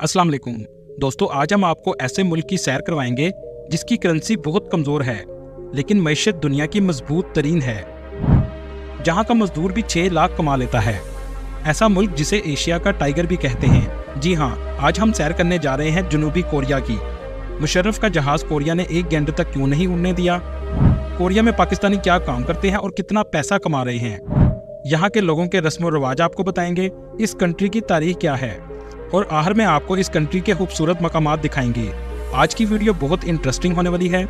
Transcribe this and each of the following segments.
अस्सलाम वालेकुम दोस्तों, आज हम आपको ऐसे मुल्क की सैर करवाएंगे जिसकी करेंसी बहुत कमज़ोर है लेकिन मैशत दुनिया की मजबूत तरीन है, जहां का मजदूर भी 6 लाख कमा लेता है। ऐसा मुल्क जिसे एशिया का टाइगर भी कहते हैं। जी हाँ, आज हम सैर करने जा रहे हैं जनूबी कोरिया की। मुशर्रफ का जहाज कोरिया ने 1 घंटे तक क्यों नहीं उड़ने दिया? कोरिया में पाकिस्तानी क्या काम करते हैं और कितना पैसा कमा रहे हैं? यहाँ के लोगों के रस्म व रिवाज आपको बताएंगे। इस कंट्री की तारीख क्या है और आखिर में आपको इस कंट्री के खूबसूरत मकामात दिखाएंगे। आज की वीडियो बहुत इंटरेस्टिंग होने वाली है,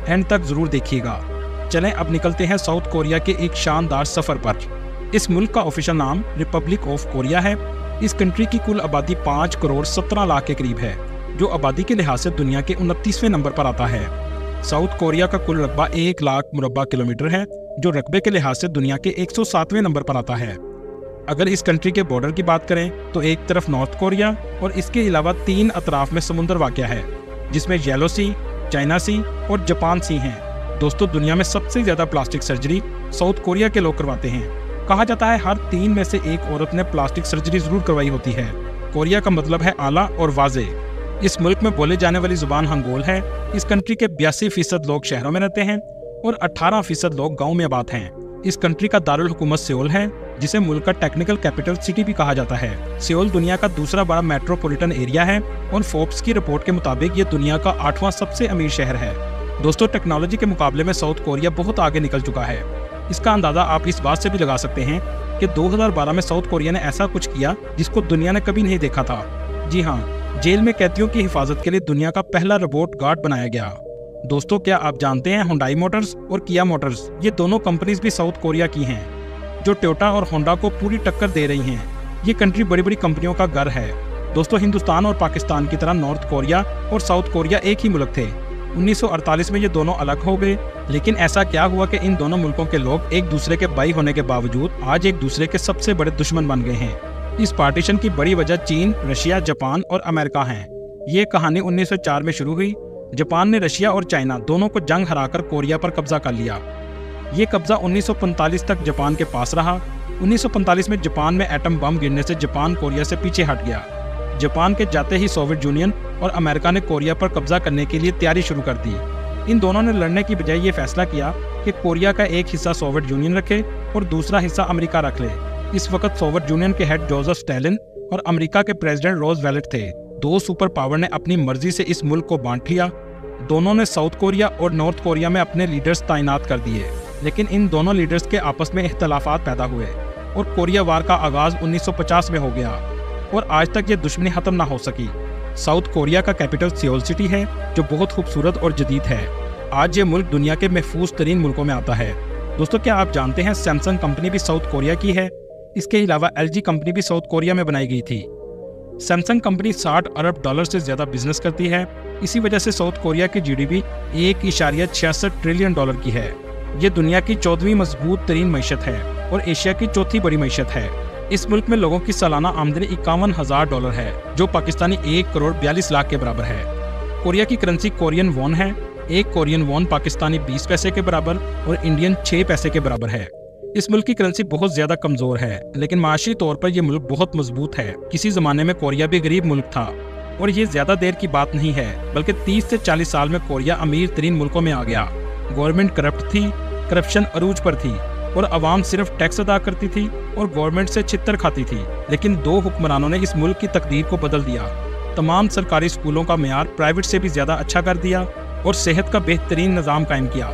एंड तक जरूर देखिएगा। चलें अब निकलते हैं साउथ कोरिया के एक शानदार सफर पर। इस मुल्क का ऑफिशियल नाम रिपब्लिक ऑफ कोरिया है। इस कंट्री की कुल आबादी 5 करोड़ 17 लाख के करीब है, जो आबादी के लिहाज से दुनिया के 29वें नंबर पर आता है। साउथ कोरिया का कुल रकबा 1 लाख मुरब्बा किलोमीटर है, जो रकबे के लिहाज से दुनिया के 107वें नंबर पर आता है। अगर इस कंट्री के बॉर्डर की बात करें तो एक तरफ नॉर्थ कोरिया और इसके अलावा 3 अतराफ में समुद्र वाक़ है, जिसमें येलो सी, चाइना सी और जापान सी हैं। दोस्तों, दुनिया में सबसे ज़्यादा प्लास्टिक सर्जरी साउथ कोरिया के लोग करवाते हैं। कहा जाता है हर 3 में से 1 औरत ने प्लास्टिक सर्जरी जरूर करवाई होती है। कोरिया का मतलब है आला और वाजे। इस मुल्क में बोले जाने वाली जुबान हंगोल है। इस कंट्री के 82% लोग शहरों में रहते हैं और 18% लोग गाँव में आबाद हैं। इस कंट्री का दारुल हुकूमत सियोल है, जिसे मुल्क का टेक्निकल कैपिटल सिटी भी कहा जाता है। सियोल दुनिया का दूसरा बड़ा मेट्रोपॉलिटन एरिया है और फोर्ब्स की रिपोर्ट के मुताबिक ये दुनिया का 8वां सबसे अमीर शहर है। दोस्तों, टेक्नोलॉजी के मुकाबले में साउथ कोरिया बहुत आगे निकल चुका है। इसका अंदाजा आप इस बात से भी लगा सकते हैं कि 2012 में साउथ कोरिया ने ऐसा कुछ किया जिसको दुनिया ने कभी नहीं देखा था। जी हाँ, जेल में कैदियों की हिफाजत के लिए दुनिया का पहला रोबोट गार्ड बनाया गया। दोस्तों, क्या आप जानते हैं हुंडई मोटर्स और किया मोटर्स, ये दोनों कंपनीज भी साउथ कोरिया की हैं, जो टोयोटा और होंडा को पूरी टक्कर दे रही हैं। ये कंट्री बड़ी बड़ी कंपनियों का घर है। दोस्तों, हिंदुस्तान और पाकिस्तान की तरह नॉर्थ कोरिया और साउथ कोरिया एक ही मुल्क थे। 1948 में ये दोनों अलग हो गए, लेकिन ऐसा क्या हुआ कि इन दोनों मुल्कों के लोग एक दूसरे के भाई होने के बावजूद आज एक दूसरे के सबसे बड़े दुश्मन बन गए हैं। इस पार्टीशन की बड़ी वजह चीन, रशिया, जापान और अमेरिका है। ये कहानी 1904 में शुरू हुई। जापान ने रशिया और चाइना दोनों को जंग हराकर कोरिया पर कब्जा कर लिया। ये कब्जा 1945 तक जापान के पास रहा। 1945 में जापान में एटम बम गिरने से जापान कोरिया से पीछे हट गया। जापान के जाते ही सोवियत यूनियन और अमेरिका ने कोरिया पर कब्जा करने के लिए तैयारी शुरू कर दी। इन दोनों ने लड़ने की बजाय ये फैसला किया कि कोरिया का एक हिस्सा सोवियत यूनियन रखे और दूसरा हिस्सा अमेरिका रख ले। इस वक्त सोवियत यूनियन के हेड जोसेफ स्टालिन और अमेरिका के प्रेसिडेंट रूजवेल्ट थे। 2 सुपर पावर ने अपनी मर्जी से इस मुल्क को बांट लिया। दोनों ने साउथ कोरिया और नॉर्थ कोरिया में अपने लीडर्स तैनात कर दिए, लेकिन इन दोनों लीडर्स के आपस में इख्तलाफात पैदा हुए और कोरिया वार का आगाज 1950 में हो गया और आज तक ये दुश्मनी खत्म ना हो सकी। साउथ कोरिया का कैपिटल सियोल सिटी है, जो बहुत खूबसूरत और जदीद है। आज ये मुल्क दुनिया के महफूज तरीन मुल्कों में आता है। दोस्तों, क्या आप जानते हैं सैमसंग कंपनी भी साउथ कोरिया की है? इसके अलावा LG कंपनी भी साउथ कोरिया में बनाई गई थी। सैमसंग कंपनी 60 अरब डॉलर से ज़्यादा बिजनेस करती है। इसी वजह से साउथ कोरिया की GDP 1.66 ट्रिलियन डॉलर की है। ये दुनिया की 14वीं मजबूत तरीन मईशत है और एशिया की 4थी बड़ी मईशत है। इस मुल्क में लोगों की सालाना आमदनी 51,000 डॉलर है, जो पाकिस्तानी 1 करोड़ 42 लाख के बराबर है। कोरिया की करेंसी कोरियन वॉन है। 1 कोरियन वॉन पाकिस्तानी 20 पैसे के बराबर और इंडियन 6 पैसे के बराबर है। इस मुल्क की करेंसी बहुत ज्यादा कमजोर है, लेकिन माशी तौर पर यह मुल्क बहुत मजबूत है। किसी जमाने में कोरिया भी गरीब मुल्क था और ये ज्यादा देर की बात नहीं है, बल्कि 30 से 40 साल में कोरिया अमीर तरीन मुल्कों में आ गया। गवर्नमेंट करप्ट थी, करप्शन अरूज पर थी और अवाम सिर्फ टैक्स अदा करती थी और गवर्नमेंट से छितर खाती थी। लेकिन 2 हुक्मरानों ने इस मुल्क की तकदीर को बदल दिया। तमाम सरकारी स्कूलों का मेयार प्राइवेट से भी ज्यादा अच्छा कर दिया और सेहत का बेहतरीन निज़ाम कायम किया।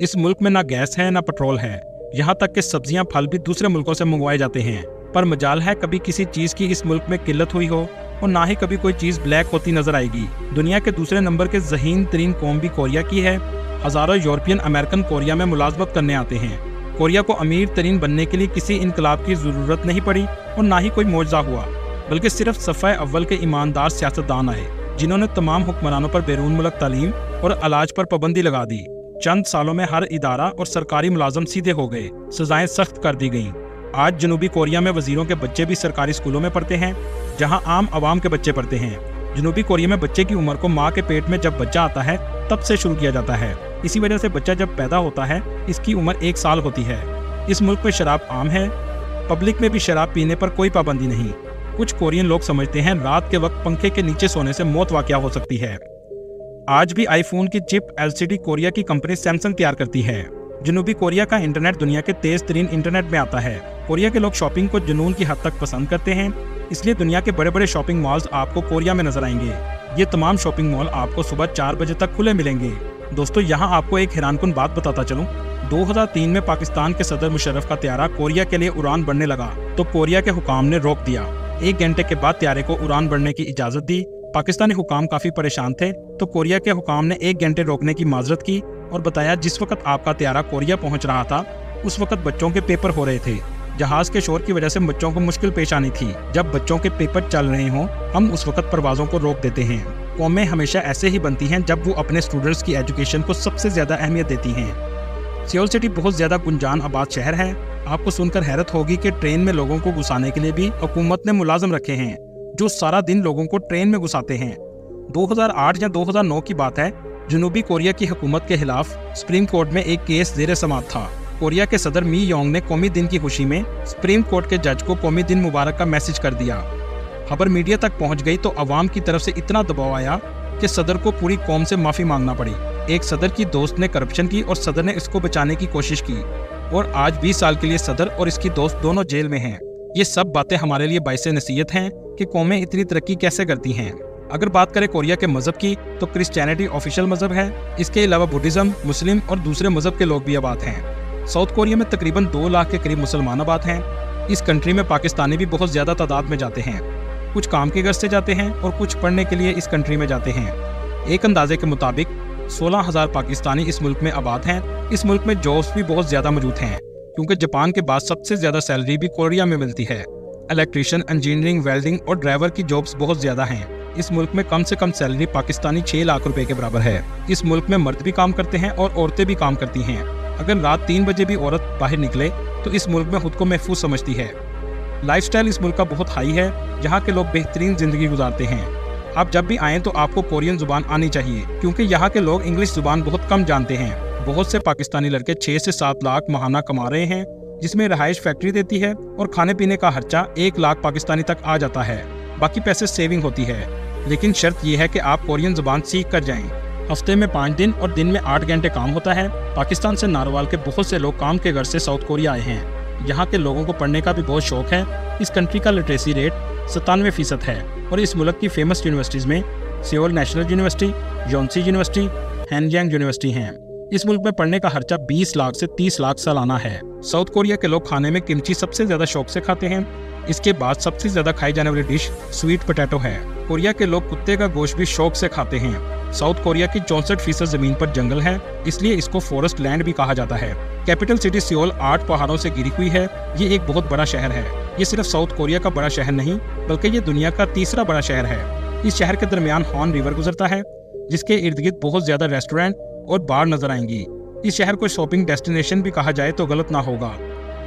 इस मुल्क में ना गैस है ना पेट्रोल है, यहाँ तक कि सब्जियां फल भी दूसरे मुल्कों से मंगवाए जाते हैं। पर मजाल है कभी किसी चीज की इस मुल्क में किल्लत हुई हो और ना ही कभी कोई चीज ब्लैक होती नजर आएगी। दुनिया के दूसरे नंबर के ज़हीन तरीन कौम भी कोरिया की है। हजारों यूरोपियन अमेरिकन कोरिया में मुलाजमत करने आते हैं। कोरिया को अमीर तरीन बनने के लिए किसी इनकलाब की जरूरत नहीं पड़ी और ना ही कोई मौजज़ा हुआ, बल्कि सिर्फ सफ़े अव्वल के ईमानदार सियासतदान आए, जिन्होंने तमाम हुक्मरानों पर बैरून मुल्क तालीम और इलाज पर पाबंदी लगा दी। चंद सालों में हर इदारा और सरकारी मुलाजम सीधे हो गए, सजाएं सख्त कर दी गईं। आज जनूबी कोरिया में वजीरों के बच्चे भी सरकारी स्कूलों में पढ़ते हैं, जहां आम आवाम के बच्चे पढ़ते हैं। जनूबी कोरिया में बच्चे की उम्र को माँ के पेट में जब बच्चा आता है तब से शुरू किया जाता है। इसी वजह से बच्चा जब पैदा होता है इसकी उम्र 1 साल होती है। इस मुल्क में शराब आम है। पब्लिक में भी शराब पीने पर कोई पाबंदी नहीं। कुछ कोरियन लोग समझते हैं रात के वक्त पंखे के नीचे सोने से मौत वाक़या हो सकती है। आज भी आईफोन की चिप LCD कोरिया की कंपनी सैमसंग तैयार करती है। जनूबी कोरिया का इंटरनेट दुनिया के तेज तरीन इंटरनेट में आता है। कोरिया के लोग शॉपिंग को जुनून की हद तक पसंद करते हैं, इसलिए दुनिया के बड़े बड़े शॉपिंग मॉल्स आपको कोरिया में नजर आएंगे। ये तमाम शॉपिंग मॉल आपको सुबह 4 बजे तक खुले मिलेंगे। दोस्तों, यहाँ आपको एक हैरानकुन बात बताता चलूं। 2003 में पाकिस्तान के सदर मुशर्रफ का त्यारा कोरिया के लिए उड़ान बढ़ने लगा तो कोरिया के हुकाम ने रोक दिया। 1 घंटे के बाद त्यारे को उड़ान बढ़ने की इजाजत दी। पाकिस्तानी हुकाम काफी परेशान थे तो कोरिया के हुकाम ने 1 घंटे रोकने की माजरत की और बताया जिस वक्त आपका त्यारा कोरिया पहुंच रहा था उस वक्त बच्चों के पेपर हो रहे थे। जहाज के शोर की वजह से बच्चों को मुश्किल पेश आनी थी। जब बच्चों के पेपर चल रहे हों हम उस वक्त परवाजों को रोक देते हैं। कौमें हमेशा ऐसे ही बनती हैं जब वो अपने स्टूडेंट्स की एजुकेशन को सबसे ज्यादा अहमियत देती हैं। सियोल सिटी बहुत ज्यादा गुंजान आबाद शहर है। आपको सुनकर हैरत होगी कि ट्रेन में लोगों को घुसाने के लिए भी हुकूमत ने मुलाजिम रखे हैं जो सारा दिन लोगों को ट्रेन में घुसाते हैं। 2008 या 2009 की बात है, जनूबी कोरिया की हुकूमत के खिलाफ सुप्रीम कोर्ट में एक केस ज़ेरे समाअत था। कोरिया के सदर मी योंग ने कौमी दिन की खुशी में सुप्रीम कोर्ट के जज को कौमी दिन मुबारक का मैसेज कर दिया। खबर मीडिया तक पहुंच गई तो अवाम की तरफ से इतना दबाव आया कि सदर को पूरी कौम से माफी मांगना पड़ी। एक सदर की दोस्त ने करप्शन की और सदर ने इसको बचाने की कोशिश की और आज 20 साल के लिए सदर और इसकी दोस्त दोनों जेल में हैं। ये सब बातें हमारे लिए बाइसे नसीहत हैं कि कौमें इतनी तरक्की कैसे करती हैं। अगर बात करें कोरिया के मजहब की तो क्रिश्चियनिटी ऑफिशियल मजहब है। इसके अलावा बुद्धिज्म, मुस्लिम और दूसरे मजहब के लोग भी आबाद हैं। साउथ कोरिया में तकरीबन 2 लाख के करीब मुसलमान आबाद हैं। इस कंट्री में पाकिस्तानी भी बहुत ज्यादा तादाद में जाते हैं। कुछ काम के गर्ज से जाते हैं और कुछ पढ़ने के लिए इस कंट्री में जाते हैं। एक अंदाजे के मुताबिक 16,000 पाकिस्तानी इस मुल्क में आबाद हैं। इस मुल्क में जॉब्स भी बहुत ज्यादा मौजूद हैं क्योंकि जापान के बाद सबसे ज्यादा सैलरी भी कोरिया में मिलती है। इलेक्ट्रीशियन, इंजीनियरिंग, वेल्डिंग और ड्राइवर की जॉब्स बहुत ज्यादा हैं। इस मुल्क में कम से कम सैलरी पाकिस्तानी 6 लाख रुपए के बराबर है। इस मुल्क में मर्द भी काम करते हैं और औरतें भी काम करती हैं। अगर रात 3 बजे भी औरत बाहर निकले तो इस मुल्क में खुद को महफूज समझती है। लाइफस्टाइल इस मुल्क का बहुत हाई है, जहाँ के लोग बेहतरीन जिंदगी गुजारते हैं। आप जब भी आएँ तो आपको कोरियन जुबान आनी चाहिए क्योंकि यहाँ के लोग इंग्लिश जुबान बहुत कम जानते हैं। बहुत से पाकिस्तानी लड़के 6 से 7 लाख माहाना कमा रहे हैं, जिसमें रहाइश फैक्ट्री देती है और खाने पीने का खर्चा 1 लाख पाकिस्तानी तक आ जाता है। बाकी पैसे सेविंग होती है, लेकिन शर्त यह है कि आप कोरियन जुबान सीख कर जाएं। हफ्ते में 5 दिन और दिन में 8 घंटे काम होता है। पाकिस्तान से नारवाल के बहुत से लोग काम के घर से साउथ कोरिया आए हैं। यहाँ के लोगों को पढ़ने का भी बहुत शौक है। इस कंट्री का लिटरेसी रेट 97% है और इस मुल्क की फेमस यूनिवर्सिटीज़ में Seoul national university, Yonsei university, Hanyang university हैं। इस मुल्क में पढ़ने का खर्चा 20 लाख से 30 लाख सालाना है। साउथ कोरिया के लोग खाने में किमची सबसे ज्यादा शौक से खाते हैं। इसके बाद सबसे ज्यादा खाई जाने वाली डिश स्वीट पोटैटो है। कोरिया के लोग कुत्ते का गोश्त भी शौक से खाते हैं। साउथ कोरिया की 64% जमीन पर जंगल है, इसलिए इसको फॉरेस्ट लैंड भी कहा जाता है। कैपिटल सिटी सियोल 8 पहाड़ों से घिरी हुई है। ये एक बहुत बड़ा शहर है। ये सिर्फ साउथ कोरिया का बड़ा शहर नहीं बल्कि ये दुनिया का तीसरा बड़ा शहर है। इस शहर के दरमियान हॉन रिवर गुजरता है, जिसके इर्द गिर्द बहुत ज्यादा रेस्टोरेंट और बार नजर आएंगी। इस शहर को शॉपिंग डेस्टिनेशन भी कहा जाए तो गलत ना होगा।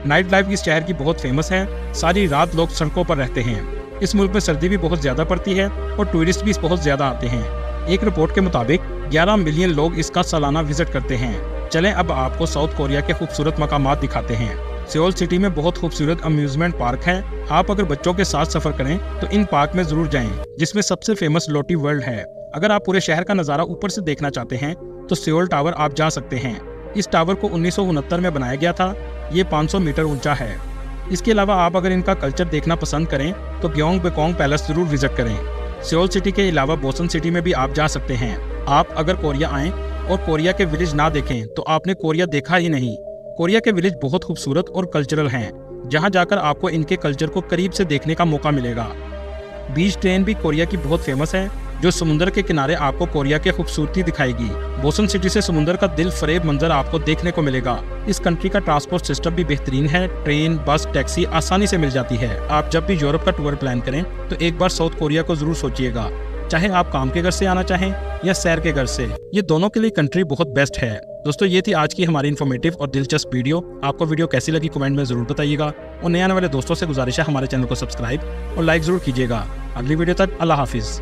नाइट लाइफ इस शहर की बहुत फेमस है। सारी रात लोग सड़कों पर रहते हैं। इस मुल्क में सर्दी भी बहुत ज्यादा पड़ती है और टूरिस्ट भी बहुत ज्यादा आते हैं। एक रिपोर्ट के मुताबिक 11 मिलियन लोग इसका सालाना विजिट करते हैं। चलें अब आपको साउथ कोरिया के खूबसूरत मकामात दिखाते हैं। सियोल सिटी में बहुत खूबसूरत अम्यूजमेंट पार्क है। आप अगर बच्चों के साथ सफर करें तो इन पार्क में जरूर जाएं, जिसमें सबसे फेमस लोटी वर्ल्ड है। अगर आप पूरे शहर का नज़ारा ऊपर से देखना चाहते हैं तो सियोल टावर आप जा सकते हैं। इस टावर को 1969 में बनाया गया था। ये 500 मीटर ऊंचा है। इसके अलावा आप अगर इनका कल्चर देखना पसंद करें तो ग्योंगबेकोंग पैलेस जरूर विजिट करें। सियोल सिटी के अलावा बोसन सिटी में भी आप जा सकते हैं। आप अगर कोरिया आएँ और कोरिया के विलेज ना देखें तो आपने कोरिया देखा ही नहीं। कोरिया के विलेज बहुत खूबसूरत और कल्चरल हैं, जहां जाकर आपको इनके कल्चर को करीब से देखने का मौका मिलेगा। बीच ट्रेन भी कोरिया की बहुत फेमस है, जो समुद्र के किनारे आपको कोरिया की खूबसूरती दिखाएगी। बोसन सिटी से समुद्र का दिल फरेब मंजर आपको देखने को मिलेगा। इस कंट्री का ट्रांसपोर्ट सिस्टम भी बेहतरीन है। ट्रेन, बस, टैक्सी आसानी से मिल जाती है। आप जब भी यूरोप का टूर प्लान करें तो एक बार साउथ कोरिया को जरूर सोचिएगा, चाहे आप काम के घर से आना चाहें या सैर के घर से। ये दोनों के लिए कंट्री बहुत बेस्ट है। दोस्तों, ये थी आज की हमारी इन्फॉर्मेटिव और दिलचस्प वीडियो। आपको वीडियो कैसी लगी कमेंट में जरूर बताइएगा और नए आने वाले दोस्तों से गुजारिश है हमारे चैनल को सब्सक्राइब और लाइक जरूर कीजिएगा। अगली वीडियो तक अल्लाह हाफिज।